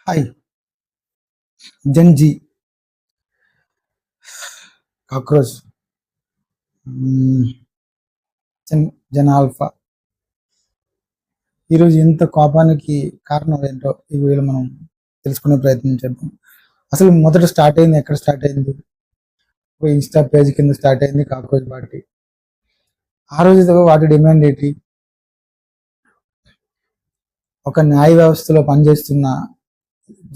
Hi. జెన్ G, cockroach, మ్మ్, జెన్ alpha. ఈరోజు ఇంత కోపానికి కారణం ఏంటో ఈ వీడియోలో మనం తెలుసుకునే ప్రయత్నం చేద్దాం. అసలు మొదట స్టార్ట్ అయింది ఎక్కడ స్టార్ట్ అయింది? ఒక ఇన్స్టా పేజ్ కింద స్టార్ట్ అయింది కాక్రోచ్ పార్టీ. ఆ రోజు వాటి డిమాండ్ ఏంటి? ఒక న్యాయ వ్యవస్థలో పనిచేస్తున్న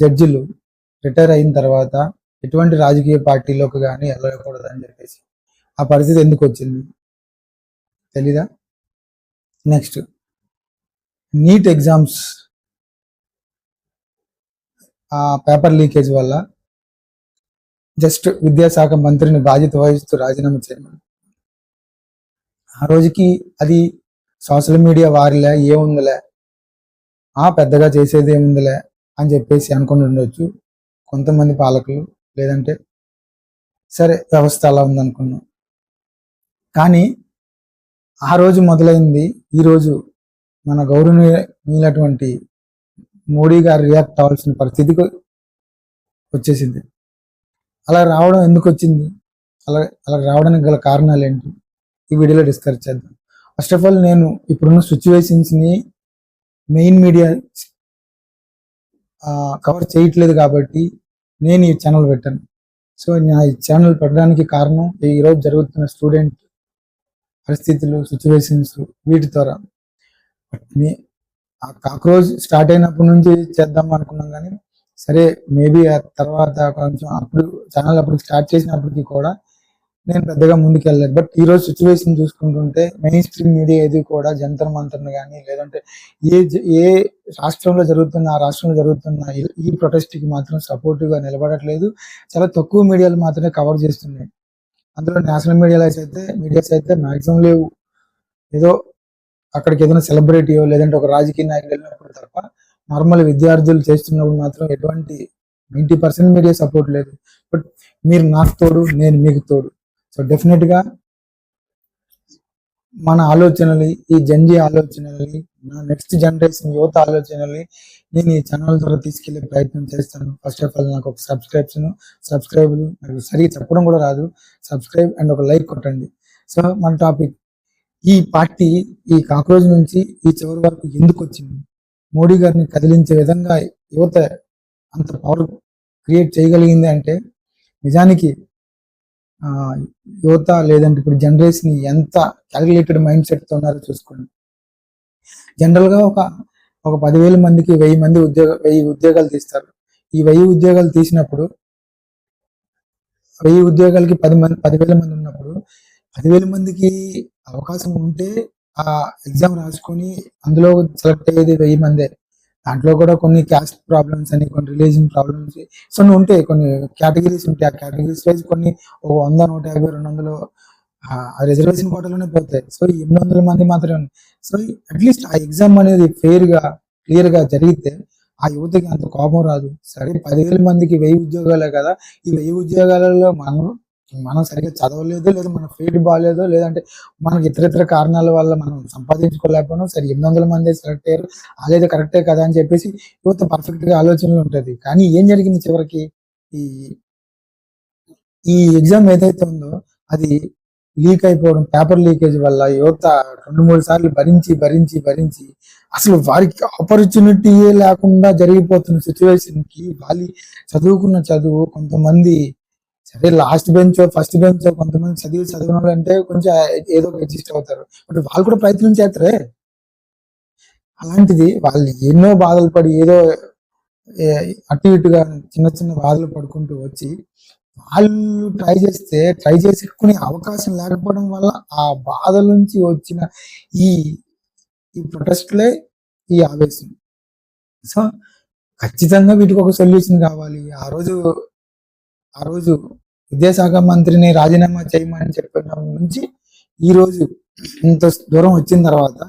జడ్జిలు రిటైర్ అయిన తర్వాత ఎటువంటి రాజకీయ పార్టీలోకి కానీ వెళ్ళకూడదని చెప్పేసి ఆ పరిస్థితి ఎందుకు వచ్చింది తెలీదా? నెక్స్ట్, నీట్ ఎగ్జామ్స్ ఆ పేపర్ లీకేజ్ వల్ల జస్ట్ విద్యాశాఖ మంత్రిని బాధ్యత వహిస్తూ రాజీనామా చేయమని. ఆ రోజుకి అది సోషల్ మీడియా వారిలే, ఏముందిలే, పెద్దగా చేసేది ఏముందిలే అని చెప్పేసి అనుకుని ఉండొచ్చు కొంతమంది పాలకులు, లేదంటే సరే వ్యవస్థ అలా ఉందనుకున్నాం. కానీ ఆ రోజు మొదలైంది ఈరోజు మన గౌరవనీయులైనటువంటి మోడీ గారు రియాక్ట్ అవ్వాల్సిన పరిస్థితికి వచ్చేసింది. అలా రావడం ఎందుకు వచ్చింది? అలా రావడానికి గల కారణాలు ఏంటి? ఈ వీడియోలో డిస్కస్ చేద్దాం. ఫస్ట్ ఆఫ్ ఆల్, నేను ఇప్పుడున్న సిచ్యువేషన్స్ని మెయిన్ మీడియా కవర్ చేయట్లేదు కాబట్టి నేను ఈ ఛానల్ పెట్టాను. సో నా ఈ ఛానల్ పెట్టడానికి కారణం ఈరోజు జరుగుతున్న స్టూడెంట్ పరిస్థితులు, సిచ్యువేషన్స్, వీటి ద్వారా. ఆ కాక్రోచ్ స్టార్ట్ అయినప్పటి నుంచి చేద్దాం అనుకున్నాం, కానీ సరే మేబీ ఆ తర్వాత కొంచెం అప్పుడు ఛానల్ అప్పుడు స్టార్ట్ చేసినప్పటికీ కూడా నేను పెద్దగా ముందుకు వెళ్ళలేదు. బట్ ఈరోజు సిచ్యువేషన్ చూసుకుంటుంటే మెయిన్ స్ట్రీమ్ మీడియా ఏది కూడా జంతర్ మంతర్ని కానీ, లేదంటే ఏ రాష్ట్రంలో జరుగుతున్న ఆ రాష్ట్రంలో జరుగుతున్న ఈ ప్రొటెస్ట్కి మాత్రం సపోర్టివ్గా నిలబడట్లేదు. చాలా తక్కువ మీడియాలు మాత్రమే కవర్ చేస్తున్నాయి. అందులో నేషనల్ మీడియాస్ అయితే మ్యాక్సిమం లేవు. ఏదో అక్కడికి ఏదైనా సెలబ్రిటీయో లేదంటే ఒక రాజకీయ నాయకులు వెళ్ళినప్పుడు తప్ప నార్మల్ విద్యార్థులు చేస్తున్నప్పుడు మాత్రం ఎటువంటి 90% మీడియా సపోర్ట్ లేదు. బట్ మీరు నాకు తోడు, నేను మీకు తోడు. సో డెఫినెట్గా మన ఆలోచనలు, ఈ జెన్జీ ఆలోచనల్ని, నా నెక్స్ట్ జనరేషన్ యువత ఆలోచనల్ని నేను ఈ ఛానల్ ద్వారా తీసుకెళ్లే ప్రయత్నం చేస్తాను. ఫస్ట్ ఆఫ్ ఆల్, నాకు ఒక సబ్స్క్రైబ్ నాకు సరిగ్గా చెప్పడం కూడా రాదు. సబ్స్క్రైబ్ అండ్ ఒక లైక్ కొట్టండి. సో మన టాపిక్, ఈ పార్టీ ఈ కాక్రోచ్ నుంచి ఈ చివరి వరకు ఎందుకు వచ్చింది? మోడీ గారిని కదిలించే విధంగా యువత అంత పవర్ క్రియేట్ చేయగలిగింది అంటే నిజానికి యువత లేదంటే ఇప్పుడు జనరేషన్ ఎంత క్యాలిక్యులేటెడ్ మైండ్ సెట్తో ఉన్నారో చూసుకోండి. జనరల్గా ఒక 10,000 మందికి 1000 ఉద్యోగాలు తీస్తారు. ఈ 1000 ఉద్యోగాలు తీసినప్పుడు 1000 ఉద్యోగాలకి 10,000 మంది ఉన్నప్పుడు 10,000 మందికి అవకాశం ఉంటే ఆ ఎగ్జామ్ రాసుకొని అందులో సెలెక్ట్ అయ్యేది 1000 మందే. దాంట్లో కూడా కొన్ని క్యాస్ట్ ప్రాబ్లమ్స్ అని, కొన్ని రిలీజియన్ ప్రాబ్లమ్స్ ఉంటాయి, కొన్ని కేటగిరీస్ ఉంటాయి. ఆ కేటగిరీస్ వైజ్ కొన్ని 100, 150, 200 రిజర్వేషన్ కోటాలోనే పోతాయి. సో 800 మంది మాత్రమే. సో అట్లీస్ట్ ఆ ఎగ్జామ్ అనేది క్లియర్ గా జరిగితే ఆ యువతకి అంత కోపం రాదు. సరే 10,000 మందికి 1000 ఉద్యోగాలే కదా, ఈ 1000 ఉద్యోగాలలో మనం సరిగ్గా చదవలేదో, లేదా మన ఫీల్డ్ బాగాలేదో, లేదంటే మనకి ఇతర కారణాల వల్ల మనం సంపాదించుకోలేకపోయినా సరే 800 మంది సెలెక్ట్ అయ్యారు, అదేదో కరెక్టే కదా అని చెప్పేసి యువత పర్ఫెక్ట్ గా ఆలోచనలు ఉంటుంది. కానీ ఏం జరిగింది చివరికి? ఈ ఈ ఎగ్జామ్ ఏదైతే ఉందో అది లీక్ అయిపోవడం, పేపర్ లీకేజ్ వల్ల యువత 2-3 సార్లు భరించి అసలు వారికి ఆపర్చునిటీయే లేకుండా జరిగిపోతున్న సిచ్యువేషన్ కి వాళ్ళు చదువుకున్న చదువు, కొంతమంది సరే లాస్ట్ బెంచ్, ఫస్ట్ బెంచ్, కొంతమంది చదివిన వాళ్ళు అంటే కొంచెం ఏదో అడ్జస్ట్ అవుతారు. బట్ వాళ్ళు కూడా ప్రయత్నం చేస్తారే. అలాంటిది వాళ్ళు ఎన్నో బాధలు పడి ఏదో అటు ఇటుగా చిన్న బాధలు పడుకుంటూ వచ్చి వాళ్ళు ట్రై చేసుకునే అవకాశం లేకపోవడం వల్ల ఆ బాధల నుంచి వచ్చిన ఈ ప్రొటెస్ట్లే ఈ ఆవేశం. సో ఖచ్చితంగా వీటికి ఒక సొల్యూషన్ కావాలి. ఆ రోజు విద్యాశాఖ మంత్రిని రాజీనామా చేయమని చెప్పిన నుంచి ఈ రోజు ఇంత దూరం వచ్చిన తర్వాత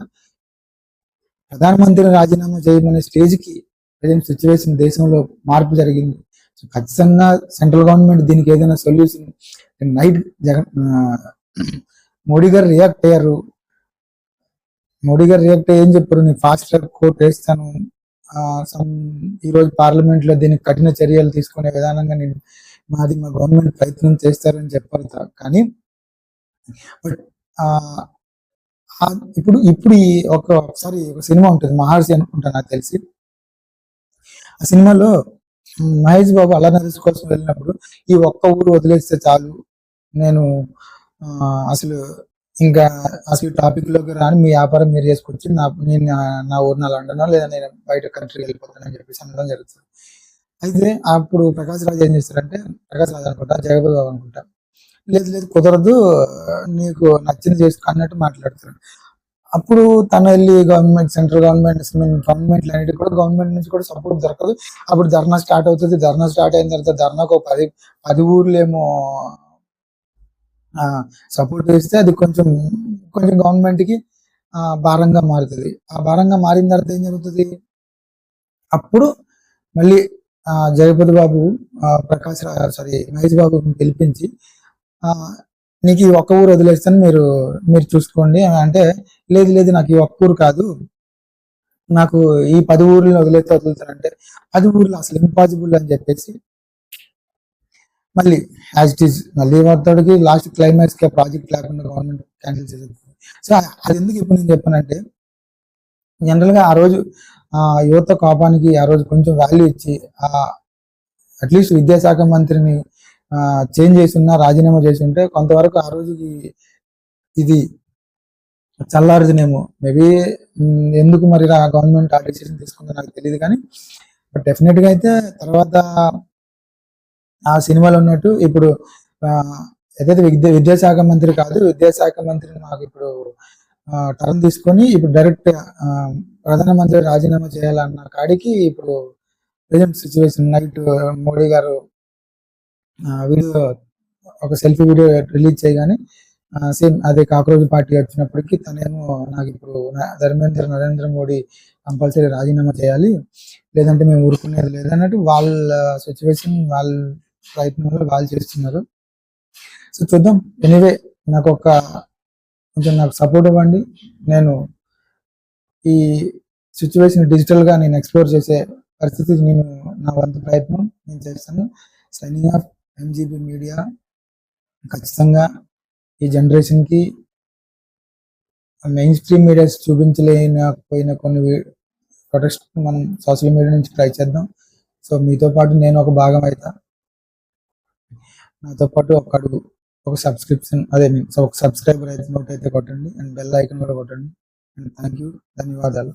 ప్రధానమంత్రిని రాజీనామా చేయమనే స్టేజ్కి ప్రజెంట్ సిచ్యువేషన్, దేశంలో మార్పు జరిగింది. సో ఖచ్చితంగా సెంట్రల్ గవర్నమెంట్ దీనికి ఏదైనా సొల్యూషన్. నైట్ మోడీ గారు రియాక్ట్ అయ్యారు. ఏం చెప్పారు? నేను ఫాస్ట్ ట్రాక్ కోర్టు వేస్తాను, సమ్ ఈరోజు పార్లమెంట్లో దీనికి కఠిన చర్యలు తీసుకునే విధానంగా నేను మా గవర్నమెంట్ ప్రయత్నం చేస్తారని చెప్పారు. కానీ బట్ ఇప్పుడు ఇప్పుడు ఒకసారి ఒక సినిమా ఉంటుంది, మహర్షి అనుకుంటా నాకు తెలిసి. ఆ సినిమాలో మహేష్ బాబు అల్లరి నరేష్ కోసం వెళ్ళినప్పుడు ఈ ఒక్క ఊరు వదిలేస్తే చాలు, నేను అసలు ఇంకా అసలు టాపిక్ లోకి రాని, మీ వ్యాపారం మీరు చేసుకొచ్చి నేను నా ఊరు నా లండన్ లేదా నేను బయట కంట్రీకి వెళ్ళిపోతానని చెప్పేసి అనడం జరుగుతుంది. అయితే అప్పుడు ప్రకాష్ రాజ్ ఏం చేస్తారంటే, ప్రకాష్ రాజ్ అనుకుంటా, జగపతి బాబు అనుకుంటా, లేదు లేదు కుదరదు, నీకు నచ్చింది చేసుకో అన్నట్టు మాట్లాడతారు. అప్పుడు తను వెళ్ళి గవర్నమెంట్, సెంట్రల్ గవర్నమెంట్, గవర్నమెంట్ అన్నిటి కూడా గవర్నమెంట్ నుంచి కూడా సపోర్ట్ దొరకదు. అప్పుడు ధర్నా స్టార్ట్ అవుతుంది. ధర్నా స్టార్ట్ అయిన తర్వాత ధర్నాకు 10 ఊర్లేమో సపోర్ట్ చేస్తే అది కొంచెం గవర్నమెంట్ కి భారంగా మారుతుంది. ఆ భారంగా మారిన తర్వాత ఏం జరుగుతుంది, అప్పుడు మళ్ళీ జగపతి బాబు మహేష్ బాబు పిలిపించి, నీకు ఈ ఒక్క ఊరు వదిలేస్తాను, మీరు చూసుకోండి అంటే, లేదు లేదు నాకు ఈ ఒక్క ఊరు కాదు, నాకు ఈ 10 ఊర్లను వదులుతానంటే 10 ఊర్లు అసలు ఇంపాసిబుల్ అని చెప్పేసి మళ్ళీ యాజ్ ఇట్ ఈస్ మళ్ళీ ఏమవుతాడికి లాస్ట్ క్లైమాక్స్ కి ప్రాజెక్ట్ లేకుండా గవర్నమెంట్ క్యాన్సిల్ చేసేది. సో అది ఎందుకు ఇప్పుడు నేను చెప్పానంటే, జనరల్ గా ఆ రోజు యువత కోపానికి ఆ రోజు కొంచెం వాల్యూ ఇచ్చి అట్లీస్ట్ విద్యాశాఖ మంత్రిని చేంజ్ చేసి ఉన్నా, రాజీనామా చేసి ఉంటే కొంతవరకు ఆ రోజుకి ఇది చల్లారుదునేమో. మేబీ ఎందుకు మరి గవర్నమెంట్ ఆ డెసిషన్ తీసుకుందో నాకు తెలియదు, కానీ బట్ డెఫినెట్ గా అయితే తర్వాత ఆ సినిమాలో ఉన్నట్టు ఇప్పుడు ఏదైతే విద్యాశాఖ మంత్రి కాదు, విద్యాశాఖ మంత్రిని మాకు ఇప్పుడు టర్న్ తీసుకొని ఇప్పుడు డైరెక్ట్ ప్రధానమంత్రి రాజీనామా చేయాలన్న కాడికి ఇప్పుడు ప్రజెంట్ సిచ్యువేషన్. నైట్ మోడీ గారు వీడియో, ఒక సెల్ఫీ వీడియో రిలీజ్ చేయగానే సేమ్ అదే కాక్రోచ్ పార్టీ వచ్చినప్పటికీ తనేమో నాకు ఇప్పుడు నరేంద్ర మోడీ కంపల్సరీ రాజీనామా చేయాలి, లేదంటే మేము ఊరుకునేది లేదన్నట్టు వాళ్ళ సిచ్యువేషన్, వాళ్ళ ప్రయత్నంలో వాళ్ళు చేస్తున్నారు. సో చూద్దాం. ఎనీవే కొంచెం నాకు సపోర్ట్ ఇవ్వండి. నేను ఈ సిచ్యువేషన్ డిజిటల్ గా నేను ఎక్స్ప్లోర్ చేసే పరిస్థితి నా వంతు ప్రయత్నం నేను చేస్తాను. Signing off MGB media. ఖచ్చితంగా ఈ జనరేషన్ కి మెయిన్ స్ట్రీమ్ మీడియాస్ చూపించలేకపోయిన కొన్ని ప్రొటెక్ట్ మనం సోషల్ మీడియా నుంచి ట్రై చేద్దాం. సో మీతో పాటు నేను ఒక భాగం అవుతా. నాతో పాటు ఒక సబ్స్క్రిప్షన్ ఒక సబ్స్క్రైబర్ అయితే కొట్టండి, అండ్ బెల్ ఐకాన్ కూడా కొట్టండి. అండ్ థ్యాంక్ యూ, ధన్యవాదాలు.